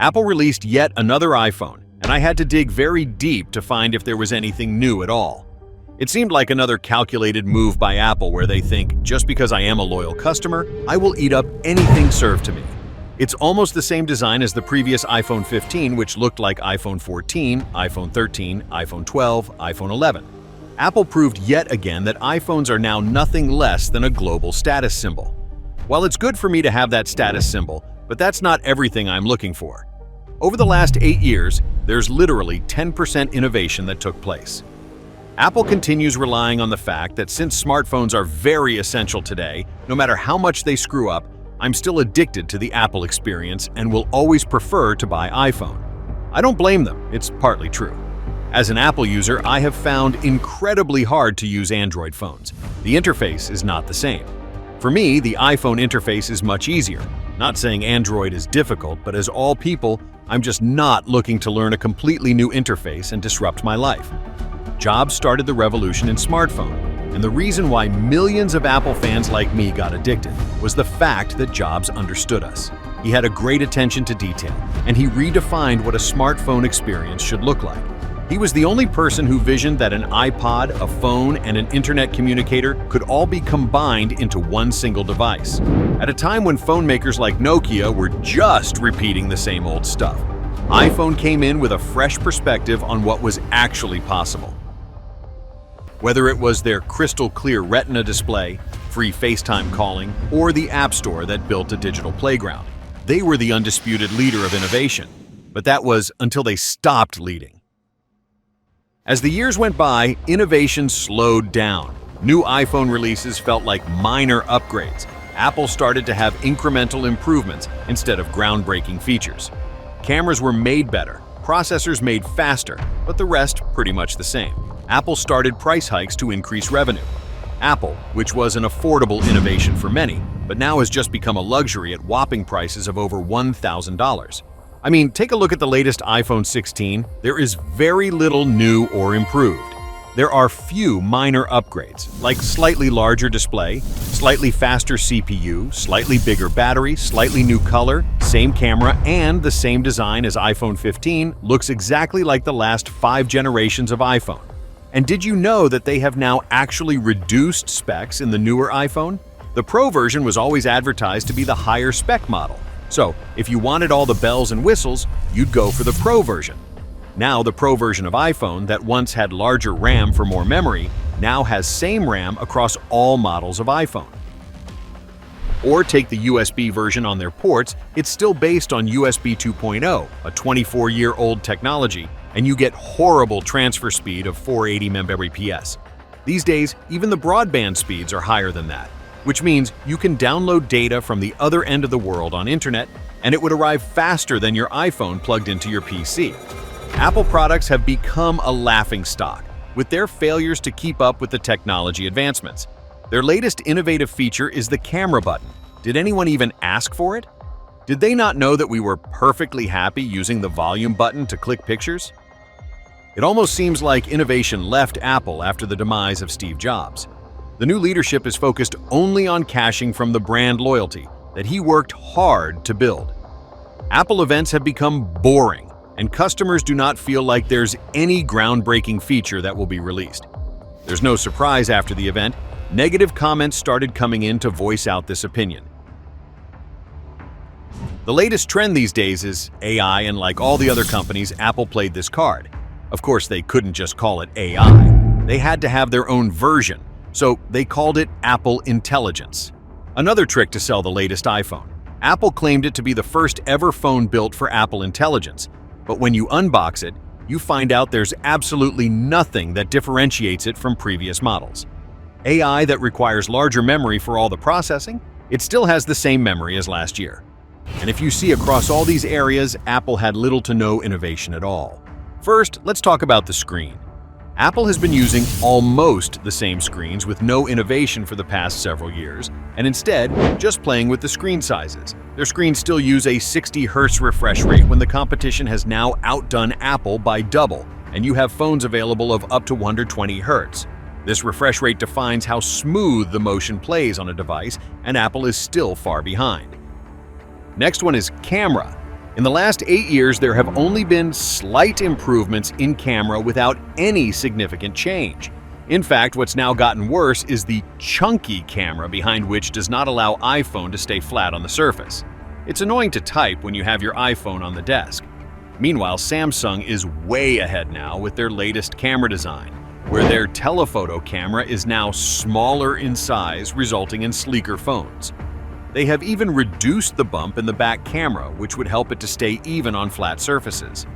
Apple released yet another iPhone, and I had to dig very deep to find if there was anything new at all. It seemed like another calculated move by Apple where they think, just because I am a loyal customer, I will eat up anything served to me. It's almost the same design as the previous iPhone 15, which looked like iPhone 14, iPhone 13, iPhone 12, iPhone 11. Apple proved yet again that iPhones are now nothing less than a global status symbol. While it's good for me to have that status symbol, but that's not everything I'm looking for. Over the last 8 years, there's literally 10% innovation that took place. Apple continues relying on the fact that since smartphones are very essential today, no matter how much they screw up, I'm still addicted to the Apple experience and will always prefer to buy iPhone. I don't blame them, it's partly true. As an Apple user, I have found incredibly hard to use Android phones. The interface is not the same. For me, the iPhone interface is much easier. Not saying Android is difficult, but as all people, I'm just not looking to learn a completely new interface and disrupt my life. Jobs started the revolution in smartphone, and the reason why millions of Apple fans like me got addicted was the fact that Jobs understood us. He had a great attention to detail, and he redefined what a smartphone experience should look like. He was the only person who visioned that an iPod, a phone, and an internet communicator could all be combined into one single device. At a time when phone makers like Nokia were just repeating the same old stuff, iPhone came in with a fresh perspective on what was actually possible. Whether it was their crystal-clear Retina display, free FaceTime calling, or the App Store that built a digital playground, they were the undisputed leader of innovation. But that was until they stopped leading. As the years went by, innovation slowed down. New iPhone releases felt like minor upgrades. Apple started to have incremental improvements instead of groundbreaking features. Cameras were made better, processors made faster, but the rest pretty much the same. Apple started price hikes to increase revenue. Apple, which was an affordable innovation for many, but now has just become a luxury at whopping prices of over $1,000. I mean, take a look at the latest iPhone 16. There is very little new or improved. There are few minor upgrades, like slightly larger display, slightly faster CPU, slightly bigger battery, slightly new color, same camera, and the same design as iPhone 15 looks exactly like the last 5 generations of iPhone. And did you know that they have now actually reduced specs in the newer iPhone? The Pro version was always advertised to be the higher spec model. So, if you wanted all the bells and whistles, you'd go for the Pro version. Now, the Pro version of iPhone that once had larger RAM for more memory now has same RAM across all models of iPhone. Or take the USB version on their ports, it's still based on USB 2.0, a 24-year-old technology, and you get horrible transfer speed of 480 Mbps. These days, even the broadband speeds are higher than that, which means you can download data from the other end of the world on internet, and it would arrive faster than your iPhone plugged into your PC. Apple products have become a laughingstock, with their failures to keep up with the technology advancements. Their latest innovative feature is the camera button. Did anyone even ask for it? Did they not know that we were perfectly happy using the volume button to click pictures? It almost seems like innovation left Apple after the demise of Steve Jobs. The new leadership is focused only on cashing from the brand loyalty that he worked hard to build. Apple events have become boring, and customers do not feel like there's any groundbreaking feature that will be released. There's no surprise after the event, negative comments started coming in to voice out this opinion. The latest trend these days is AI, and like all the other companies, Apple played this card. Of course, they couldn't just call it AI. They had to have their own version, so they called it Apple Intelligence. Another trick to sell the latest iPhone. Apple claimed it to be the first ever phone built for Apple Intelligence, but when you unbox it, you find out there's absolutely nothing that differentiates it from previous models. AI that requires larger memory for all the processing, it still has the same memory as last year. And if you see across all these areas, Apple had little to no innovation at all. First, let's talk about the screen. Apple has been using almost the same screens with no innovation for the past several years, and instead, just playing with the screen sizes. Their screens still use a 60 Hz refresh rate when the competition has now outdone Apple by double, and you have phones available of up to 120 Hz. This refresh rate defines how smooth the motion plays on a device, and Apple is still far behind. Next one is camera. In the last 8 years, there have only been slight improvements in camera without any significant change. In fact, what's now gotten worse is the chunky camera behind which does not allow iPhone to stay flat on the surface. It's annoying to type when you have your iPhone on the desk. Meanwhile, Samsung is way ahead now with their latest camera design, where their telephoto camera is now smaller in size, resulting in sleeker phones. They have even reduced the bump in the back camera, which would help it to stay even on flat surfaces.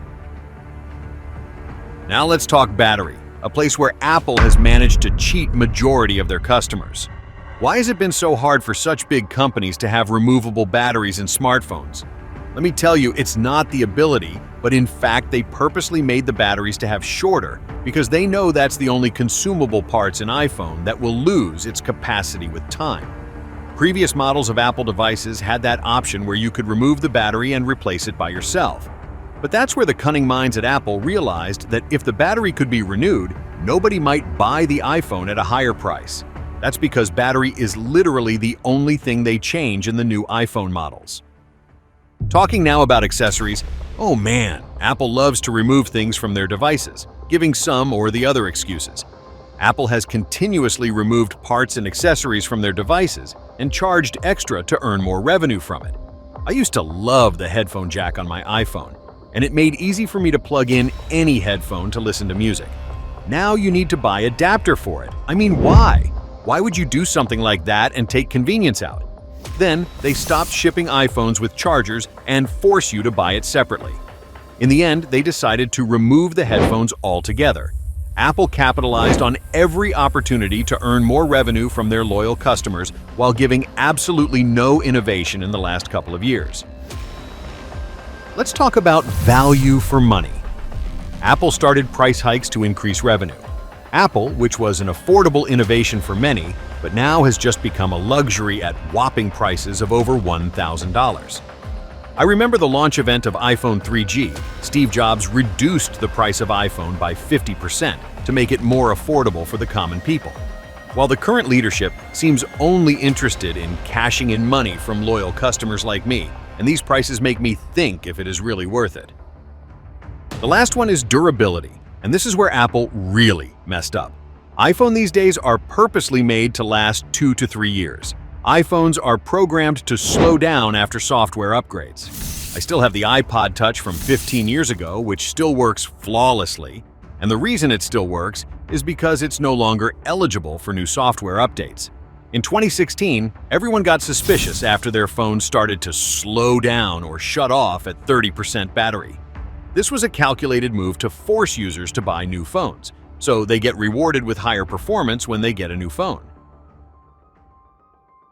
Now let's talk battery, a place where Apple has managed to cheat majority of their customers. Why has it been so hard for such big companies to have removable batteries in smartphones? Let me tell you, it's not the ability, but in fact they purposely made the batteries to have shorter because they know that's the only consumable parts in iPhone that will lose its capacity with time. Previous models of Apple devices had that option where you could remove the battery and replace it by yourself. But that's where the cunning minds at Apple realized that if the battery could be renewed, nobody might buy the iPhone at a higher price. That's because battery is literally the only thing they change in the new iPhone models. Talking now about accessories, oh man, Apple loves to remove things from their devices, giving some or the other excuses. Apple has continuously removed parts and accessories from their devices and charged extra to earn more revenue from it. I used to love the headphone jack on my iPhone, and it made easy for me to plug in any headphone to listen to music. Now you need to buy adapter for it. I mean, why? Why would you do something like that and take convenience out? Then they stopped shipping iPhones with chargers and force you to buy it separately. In the end, they decided to remove the headphones altogether. Apple capitalized on every opportunity to earn more revenue from their loyal customers while giving absolutely no innovation in the last couple of years. Let's talk about value for money. Apple started price hikes to increase revenue. Apple, which was an affordable innovation for many, but now has just become a luxury at whopping prices of over $1,000. I remember the launch event of iPhone 3G. Steve Jobs reduced the price of iPhone by 50% to make it more affordable for the common people. While the current leadership seems only interested in cashing in money from loyal customers like me, and these prices make me think if it is really worth it. The last one is durability, and this is where Apple really messed up. iPhone these days are purposely made to last 2 to 3 years. iPhones are programmed to slow down after software upgrades. I still have the iPod Touch from 15 years ago, which still works flawlessly, and the reason it still works is because it's no longer eligible for new software updates. In 2016, everyone got suspicious after their phones started to slow down or shut off at 30% battery. This was a calculated move to force users to buy new phones, so they get rewarded with higher performance when they get a new phone.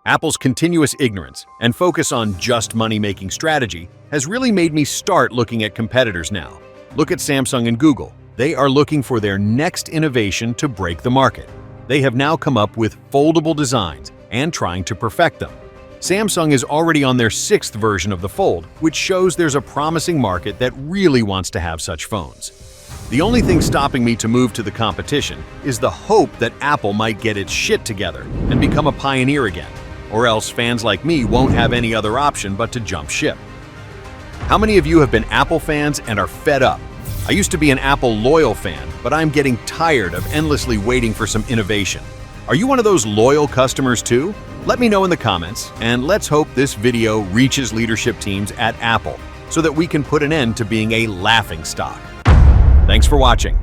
Apple's continuous ignorance and focus on just money-making strategy has really made me start looking at competitors now. Look at Samsung and Google. They are looking for their next innovation to break the market. They have now come up with foldable designs and trying to perfect them. Samsung is already on their 6th version of the Fold, which shows there's a promising market that really wants to have such phones. The only thing stopping me to move to the competition is the hope that Apple might get its shit together and become a pioneer again, or else fans like me won't have any other option but to jump ship. How many of you have been Apple fans and are fed up? I used to be an Apple loyal fan, but I'm getting tired of endlessly waiting for some innovation. Are you one of those loyal customers too? Let me know in the comments, and let's hope this video reaches leadership teams at Apple so that we can put an end to being a laughingstock. Thanks for watching.